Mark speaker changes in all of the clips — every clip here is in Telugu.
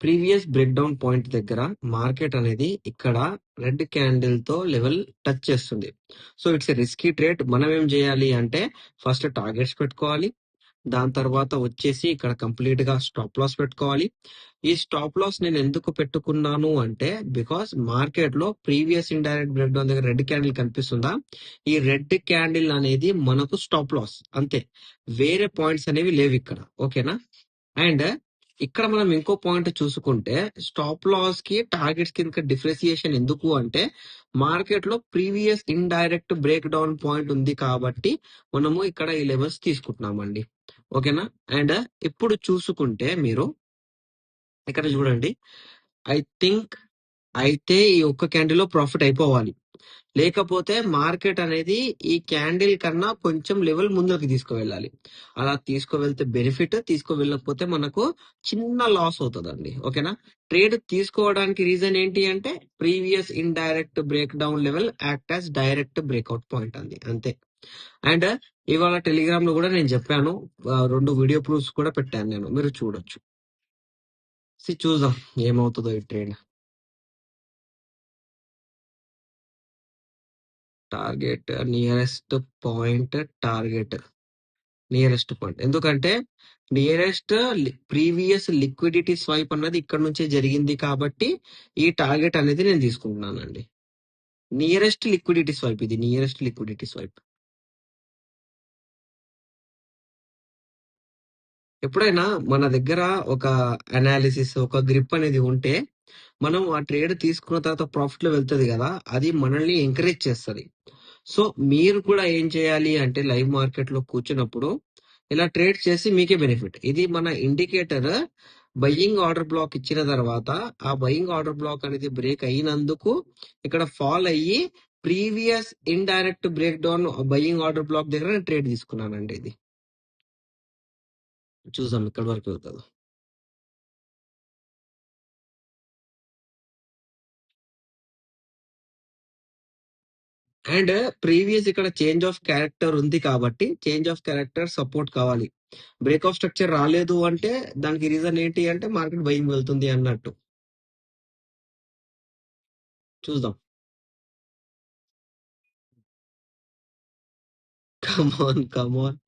Speaker 1: ప్రీవియస్ బ్రేక్ డౌన్ పాయింట్ దగ్గర మార్కెట్ అనేది ఇక్కడ రెడ్ క్యాండిల్ తో లెవెల్ టచ్ చేస్తుంది. So it's a risky trade. మనం ఏం చేయాలి అంటే ఫస్ట్ టార్గెట్స్ పెట్టుకోవాలి. దాని తర్వాత వచ్చేసి ఇక్కడ కంప్లీట్ గా స్టాప్ లాస్ పెట్టుకోవాలి. ఈ స్టాప్ లాస్ నేను ఎందుకు పెట్టుకున్నాను అంటే బికాస్ మార్కెట్ లో ప్రీవియస్ ఇండైరెక్ట్ బ్రేక్ డౌన్ దగ్గర రెడ్ క్యాండిల్ కనిపిస్తుందా, ఈ రెడ్ క్యాండిల్ అనేది మనకు స్టాప్ లాస్ అంతే, వేరే పాయింట్స్ అనేవి లేవు ఇక్కడ. ఓకేనా? అండ్ ఇక్కడ మనం ఇంకో పాయింట్ చూసుకుంటే స్టాప్ లాస్ కి టార్గెట్స్ కి డిఫరెన్సియేషన్ ఎందుకు అంటే మార్కెట్ లో previous indirect break down point ఉంది కాబట్టి మనము ఇక్కడ ఈ లెవెల్స్ తీసుకుంటున్నామండి. ఓకేనా? అండ్ ఇప్పుడు చూసుకుంటే మీరు ఇక్కడ చూడండి, ఐ థింక్ అయితే ఈ ఒక్క క్యాండిల్ లో ప్రాఫిట్ అయిపోవాలి, లేకపోతే మార్కెట్ అనేది ఈ క్యాండిల్ కన్నా కొంచెం లెవెల్ ముందుకు తీసుకువెళ్ళాలి. అలా తీసుకువెళ్తే బెనిఫిట్, తీసుకువెళ్ళకపోతే మనకు చిన్న లాస్ అవుతుందండి. ఓకేనా? ట్రేడ్ తీసుకోవడానికి రీజన్ ఏంటి అంటే previous indirect break down level act as direct breakout point అంది, అంతే. అండ్ ఇవాళ టెలిగ్రామ్ లో కూడా నేను చెప్పాను, 2 వీడియో ప్రూఫ్స్ కూడా పెట్టాను నేను, మీరు చూడొచ్చు. చూద్దాం ఏమవుతుందో ఈ trade. Target nearest point, nearest point ఎందుకంటే నియరెస్ట్ ప్రీవియస్ లిక్విడిటీ స్వైప్ అన్నది ఇక్కడ నుంచే జరిగింది కాబట్టి ఈ టార్గెట్ అనేది నేను తీసుకుంటున్నానండి. నియరెస్ట్ లిక్విడిటీ స్వైప్, ఇది నియరెస్ట్ లిక్విడిటీ స్వైప్. ఎప్పుడైనా మన దగ్గర ఒక అనాలిసిస్, ఒక గ్రిప్ అనేది ఉంటే మనం ఆ ట్రేడ్ తీసుకున్న తర్వాత ప్రాఫిట్ లో వెళ్తుంది కదా, అది మనల్ని ఎంకరేజ్ చేస్తుంది. సో మీరు కూడా ఏం చేయాలి అంటే లైవ్ మార్కెట్ లో కూర్చున్నప్పుడు ఇలా ట్రేడ్ చేసి మీకే బెనిఫిట్. ఇది మన ఇండికేటర్ బయ్యింగ్ ఆర్డర్ బ్లాక్ ఇచ్చిన తర్వాత ఆ బయ్యింగ్ ఆర్డర్ బ్లాక్ అనేది బ్రేక్ అయినందుకు ఇక్కడ ఫాల్ అయ్యి previous indirect break down buying order black దగ్గర నేను ట్రేడ్ తీసుకున్నానండి. ఇది చూసాం ఇక్కడ వరకు వెళ్తుంది. అండ్ ప్రీవియస్ ఇక్కడ చేంజ్ ఆఫ్ క్యారెక్టర్ ఉంది కాబట్టి చేంజ్ ఆఫ్ క్యారెక్టర్ సపోర్ట్ కావాలి. బ్రేక్ ఆఫ్ స్ట్రక్చర్ రాలేదు అంటే దానికి రీజన్ ఏంటి అంటే మార్కెట్ బయింగ్ వెళ్తుంది అన్నట్టు. చూద్దాం. కమాన్ కమాన్.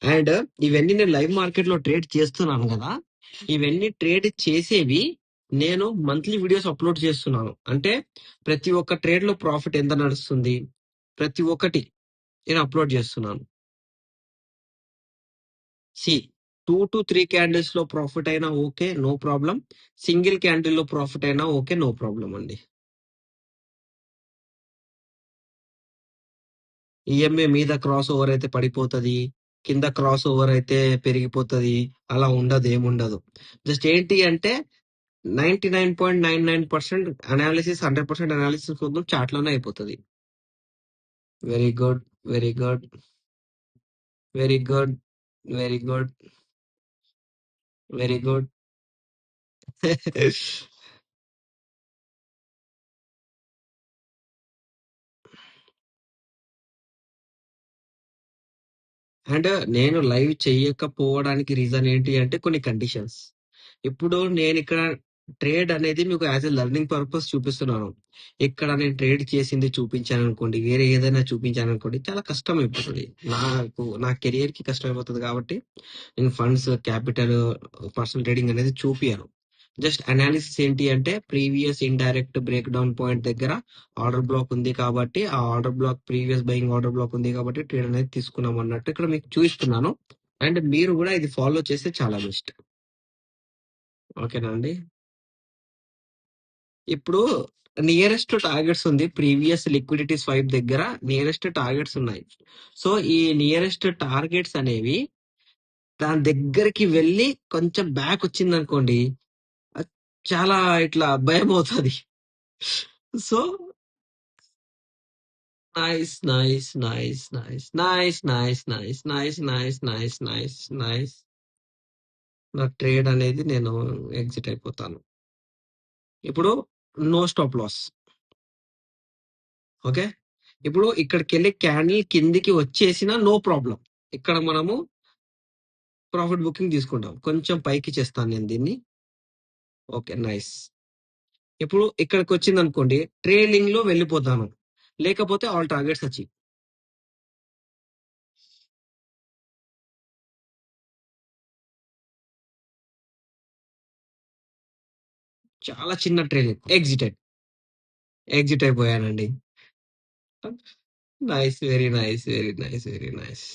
Speaker 1: అండ్ ఇవన్నీ నేను లైవ్ మార్కెట్ లో ట్రేడ్ చేస్తున్నాను కదా, ఇవన్నీ ట్రేడ్ చేసేవి నేను మంత్లీ వీడియోస్ అప్లోడ్ చేస్తున్నాను. అంటే ప్రతి ఒక్క ట్రేడ్ లో ప్రాఫిట్ ఎంత నడుస్తుంది ప్రతి ఒక్కటి నేను అప్లోడ్ చేస్తున్నాను. సి 2 to 3 క్యాండిల్స్ లో ప్రాఫిట్ అయినా okay, no problem. Single candle లో ప్రాఫిట్ అయినా ఓకే, నో ప్రాబ్లం అండి. ఈఎంఏ మీద క్రాస్ ఓవర్ అయితే పడిపోతుంది, కింద క్రాస్ ఓవర్ అయితే పెరిగిపోతుంది, అలా ఉండదు, ఏముండదు. జస్ట్ ఏంటి అంటే 99.99% అనాలిసిస్, 100% అనాలిసిస్ మొత్తం చాట్ లోనే అయిపోతుంది. Very good, very good, very good, very good, very good. And నేను లైవ్ చెయ్యకపోవడానికి రీజన్ ఏంటి అంటే కొన్ని కండిషన్స్. ఇప్పుడు నేను ఇక్కడ ట్రేడ్ అనేది మీకు యాజ్ ఎ లెర్నింగ్ పర్పస్ చూపిస్తున్నాను. ఇక్కడ నేను ట్రేడ్ చేసింది చూపించాను అనుకోండి, వేరే ఏదైనా చూపించాను అనుకోండి, చాలా కష్టం అయిపోతుంది నాకు, నా కెరియర్ కి కష్టం అయిపోతుంది. కాబట్టి నేను ఫండ్స్, క్యాపిటల్, పర్సనల్ ట్రేడింగ్ అనేది చూపియాను. జస్ట్ అనాలిసిస్ ఏంటి అంటే previous indirect break down point దగ్గర ఆర్డర్ బ్లాక్ ఉంది కాబట్టి ఆ order black previous buying order black ఉంది కాబట్టి ట్రేడ్ అనేది తీసుకున్నాం అన్నట్టు ఇక్కడ మీకు చూపిస్తున్నాను. అండ్ మీరు కూడా ఇది ఫాలో చేస్తే చాలా బెస్ట్. ఓకేనా అండి? ఇప్పుడు నియరెస్ట్ టార్గెట్స్ ఉంది, ప్రీవియస్ లిక్విడిటీ స్వైప్ దగ్గర నియరెస్ట్ టార్గెట్స్ ఉన్నాయి. సో ఈ నియరెస్ట్ టార్గెట్స్ అనేవి దాని దగ్గరికి వెళ్ళి కొంచెం బ్యాక్ వచ్చింది అనుకోండి, అది చాలా ఇట్లా భయం అవుతుంది. So nice nice nice nice nice nice nice nice nice nice nice nice. నా ట్రేడ్ అనేది నేను ఎగ్జిట్ అయిపోతాను. ఇప్పుడు నో స్టాప్ లాస్. ఓకే, ఇప్పుడు ఇక్కడికి వెళ్ళి క్యాండిల్ కిందికి వచ్చేసిన నో ప్రాబ్లం. ఇక్కడ మనము ప్రాఫిట్ బుకింగ్ తీసుకుంటాం. కొంచెం పైకి చేస్తాను నేను దీన్ని. ఓకే. నైస్. ఇప్పుడు ఇక్కడికొచ్చిందనుకోండి, ట్రైలింగ్‌లో వెళ్ళిపోతాను. లేకపోతే ఆల్ టార్గెట్స్ అచీవ్. చాలా చిన్న ట్రైలింగ్. ఎగ్జిట్ అయిపోయానండి. Nice. Very nice. Very nice. Very nice.